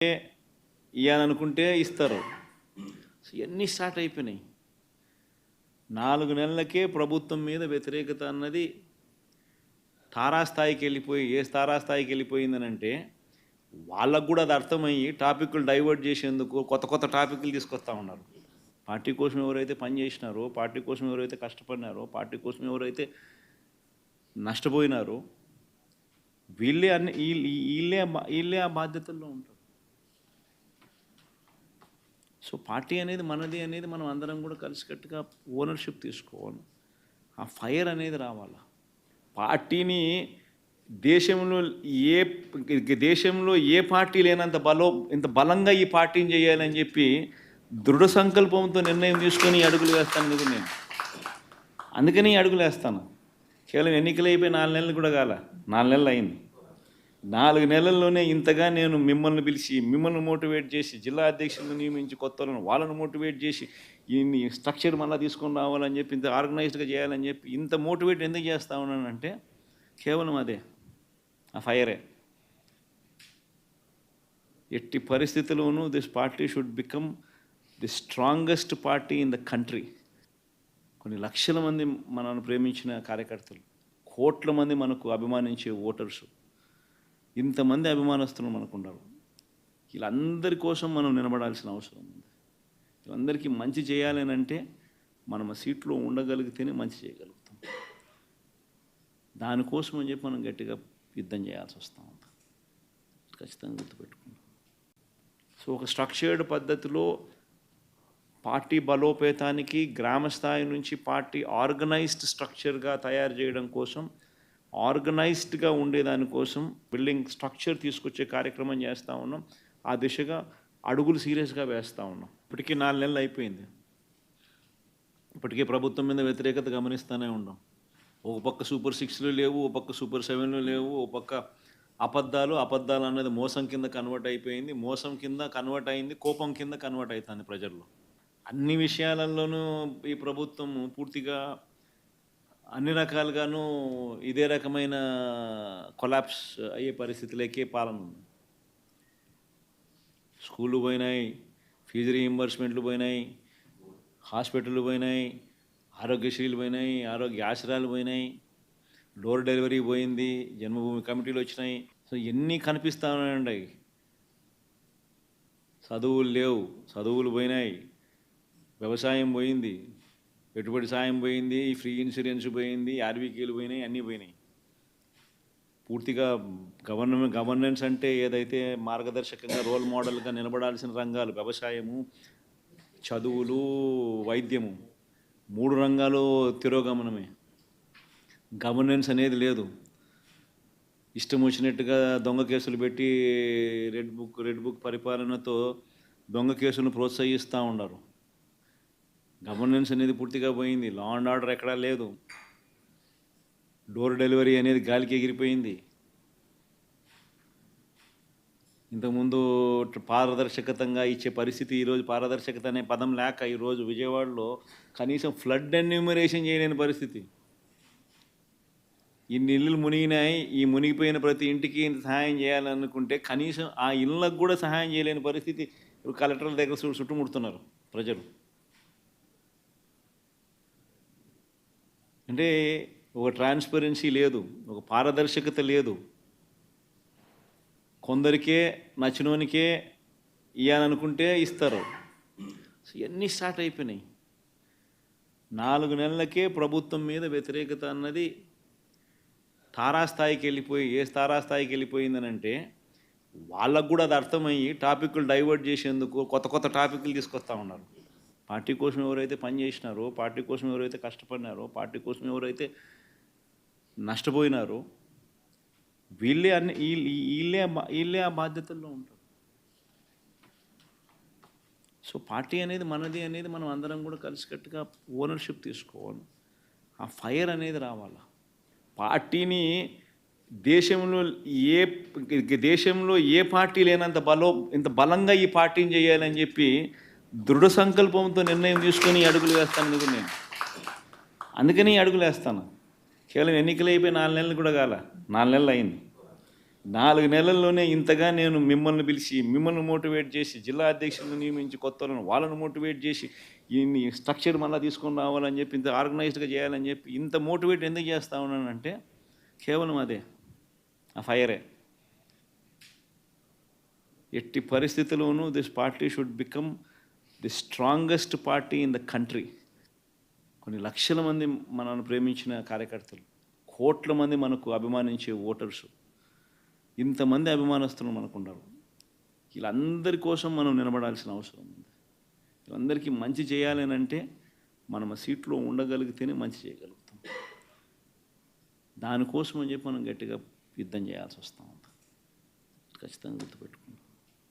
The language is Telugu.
ఇవ్వాలనుకుంటే ఇస్తారు. ఇవన్నీ స్టార్ట్ అయిపోయినాయి. 4 నెలలకే ప్రభుత్వం మీద వ్యతిరేకత అన్నది తారాస్థాయికి వెళ్ళిపోయి తారాస్థాయికి వెళ్ళిపోయిందనంటే వాళ్ళకు కూడా అది అర్థమయ్యి టాపిక్లు డైవర్ట్ చేసేందుకు కొత్త కొత్త టాపిక్లు తీసుకొస్తూ ఉన్నారు. పార్టీ కోసం ఎవరైతే పనిచేసినారో, పార్టీ కోసం ఎవరైతే కష్టపడినారో, పార్టీ కోసం ఎవరైతే నష్టపోయినారో వీళ్ళే ఆ బాధ్యతల్లో ఉంటారు. సో పార్టీ అనేది మనది అనేది మనం అందరం కూడా కలిసికట్టుగా ఓనర్షిప్ తీసుకోవాలి. ఆ ఫైర్ అనేది రావాలి. పార్టీని దేశంలో ఏ పార్టీ లేనంత ఇంత బలంగా ఈ పార్టీని చేయాలని చెప్పి దృఢ సంకల్పంతో నిర్ణయం తీసుకొని అడుగులు వేస్తాను కదా నేను. అందుకని అడుగులు వేస్తాను. కేవలం ఎన్నికలు అయిపోయి 4 నెలలు కూడా కాల, 4 నెలలు అయింది. 4 నెలల్లోనే ఇంతగా నేను మిమ్మల్ని పిలిచి, మిమ్మల్ని మోటివేట్ చేసి, జిల్లా అధ్యక్షులను నియమించి, కొత్త వాళ్ళను మోటివేట్ చేసి, ఈ స్ట్రక్చర్ మళ్ళీ తీసుకొని రావాలని చెప్పి, ఇంత ఆర్గనైజ్డ్గా చేయాలని చెప్పి ఇంత మోటివేట్ ఎందుకు చేస్తా ఉన్నానంటే కేవలం అదే, ఆ ఫైరే. ఎట్టి పరిస్థితుల్లోనూ this party should become the strongest party in the country. కొన్ని లక్షల మంది మనల్ని ప్రేమించిన కార్యకర్తలు, కోట్ల మంది మనకు అభిమానించే ఓటర్సు, ఇంతమంది అభిమానస్తులు మనకు ఉన్నారు. వీళ్ళందరి కోసం మనం నిలబడాల్సిన అవసరం ఉంది. వీళ్ళందరికీ మంచి చేయాలని అంటే మనం ఆ సీట్లో ఉండగలిగితేనే మంచి చేయగలుగుతాం. దానికోసం అని చెప్పి మనం గట్టిగా యుద్ధం చేయాల్సి వస్తూ ఉంది. ఖచ్చితంగా గుర్తుపెట్టుకుంటాం. సో ఒక స్ట్రక్చర్డ్ పద్ధతిలో పార్టీ బలోపేతానికి గ్రామ స్థాయి నుంచి పార్టీ ఆర్గనైజ్డ్ స్ట్రక్చర్గా తయారు చేయడం కోసం, ఆర్గనైజ్డ్గా ఉండేదానికోసం బిల్డింగ్ స్ట్రక్చర్ తీసుకొచ్చే కార్యక్రమం చేస్తూ ఉన్నాం. ఆ దిశగా అడుగులు సీరియస్గా వేస్తూ ఉన్నాం. ఇప్పటికీ 4 నెలలు అయిపోయింది. ఇప్పటికే ప్రభుత్వం మీద వ్యతిరేకత గమనిస్తూనే ఉన్నాం. ఒక పక్క సూపర్ 6లు లేవు, ఒక పక్క సూపర్ 7లు లేవు, ఒక పక్క అబద్ధాలు అనేది మోసం కింద కన్వర్ట్ అయిపోయింది. మోసం కింద కన్వర్ట్ అయింది, కోపం కింద కన్వర్ట్ అవుతుంది ప్రజల్లో. అన్ని విషయాలలోనూ ఈ ప్రభుత్వం పూర్తిగా అన్ని రకాలుగాను ఇదే రకమైన కొలాప్స్ అయ్యే పరిస్థితులకే పాలన ఉంది. స్కూళ్ళు పోయినాయి, ఫీజు రీయింబర్స్మెంట్లు పోయినాయి, హాస్పిటళ్ళు పోయినాయి, ఆరోగ్యశ్రీలు పోయినాయి, ఆరోగ్య ఆశ్రయాలు పోయినాయి, డోర్ డెలివరీ పోయింది, జన్మభూమి కమిటీలు వచ్చినాయి. సో ఎన్ని కనిపిస్తూ ఉన్నాయండి. చదువులు లేవు, చదువులు పోయినాయి, వ్యవసాయం పోయింది, పెట్టుబడి సాయం పోయింది, ఫ్రీ ఇన్సూరెన్స్ పోయింది, ఆర్బీకేలు పోయినాయి, అన్నీ పోయినాయి. పూర్తిగా గవర్నెన్స్ అంటే ఏదైతే మార్గదర్శకంగా రోల్ మోడల్గా నిలబడాల్సిన రంగాలు వ్యవసాయము, చదువులు, వైద్యము, 3 రంగాలు తిరోగమనమే. గవర్నెన్స్ అనేది లేదు. ఇష్టం వచ్చినట్టుగా దొంగ కేసులు పెట్టి రెడ్ బుక్ పరిపాలనతో దొంగ కేసులను ప్రోత్సహిస్తూ ఉన్నారు. గవర్నెన్స్ అనేది పూర్తిగా పోయింది. లా అండ్ ఆర్డర్ ఎక్కడా లేదు. డోర్ డెలివరీ అనేది గాలికి ఎగిరిపోయింది. ఇంతకుముందు పారదర్శకతంగా ఇచ్చే పరిస్థితి ఈరోజు పారదర్శకత అనే పదం లేక ఈరోజు విజయవాడలో కనీసం ఫ్లడ్ ఎన్యూమరేషన్ చేయలేని పరిస్థితి. ఇన్ని ఇళ్ళు మునిగినాయి, ఈ మునిగిపోయిన ప్రతి ఇంటికి ఇంత సహాయం చేయాలనుకుంటే కనీసం ఆ ఇళ్ళకు కూడా సహాయం చేయలేని పరిస్థితి. కలెక్టర్ల దగ్గర చుట్టుముడుతున్నారు ప్రజలు. అంటే ఒక ట్రాన్స్పరెన్సీ లేదు, ఒక పారదర్శకత లేదు. కొందరికే నచ్చినోనికే ఇవ్వాలనుకుంటే ఇస్తారు. సో ఇవన్నీ స్టార్ట్ అయిపోయినాయి. 4 నెలలకే ప్రభుత్వం మీద వ్యతిరేకత అన్నది తారాస్థాయికి వెళ్ళిపోయిందనంటే వాళ్ళకు కూడా అది అర్థమయ్యి టాపిక్లు డైవర్ట్ చేసేందుకు కొత్త కొత్త టాపిక్లు తీసుకొస్తూ ఉన్నారు. పార్టీ కోసం ఎవరైతే పనిచేసినారో, పార్టీ కోసం ఎవరైతే కష్టపడినారో, పార్టీ కోసం ఎవరైతే నష్టపోయినారో వీళ్ళే ఆ బాధ్యతల్లో ఉంటారు. సో పార్టీ అనేది మనది అనేది మనం అందరం కూడా కలిసికట్టుగా ఓనర్షిప్ తీసుకోవాలి. ఆ ఫైర్ అనేది రావాలి. పార్టీని దేశంలో ఏ పార్టీ లేనంత ఇంత బలంగా ఈ పార్టీని చేయాలని చెప్పి దృఢ సంకల్పంతో నిర్ణయం తీసుకొని అడుగులు వేస్తాను కదా నేను. అందుకని అడుగులు వేస్తాను. కేవలం ఎన్నికలు అయిపోయి 4 నెలలు కూడా కాల, 4 నెలలు అయింది. 4 నెలల్లోనే ఇంతగా నేను మిమ్మల్ని పిలిచి మిమ్మల్ని మోటివేట్ చేసి జిల్లా అధ్యక్షులను నియమించి కొత్త వాళ్ళని మోటివేట్ చేసి ఈ స్ట్రక్చర్ మళ్ళీ తీసుకొని రావాలని చెప్పి ఇంత ఆర్గనైజ్డ్గా చేయాలని చెప్పి ఇంత మోటివేట్ ఎందుకు చేస్తా ఉన్నానంటే కేవలం అదే ఆ ఫైరే. ఎట్టి పరిస్థితుల్లోనూ this party should become the strongest party in the country. కొన్ని లక్షల మంది మనల్ని ప్రేమించిన కార్యకర్తలు, కోట్ల మంది మనకు అభిమానించే ఓటర్సు, ఇంతమంది అభిమానస్తులు మనకు ఉన్నారు. వీళ్ళందరి కోసం మనం నిలబడాల్సిన అవసరం ఉంది. వీళ్ళందరికీ మంచి చేయాలని అంటే మనం ఆ సీట్లో ఉండగలిగితేనే మంచి చేయగలుగుతాం. దానికోసం అని చెప్పి మనం గట్టిగా యుద్ధం చేయాల్సి వస్తూ ఉంది. ఖచ్చితంగా గుర్తుపెట్టుకుంటాం.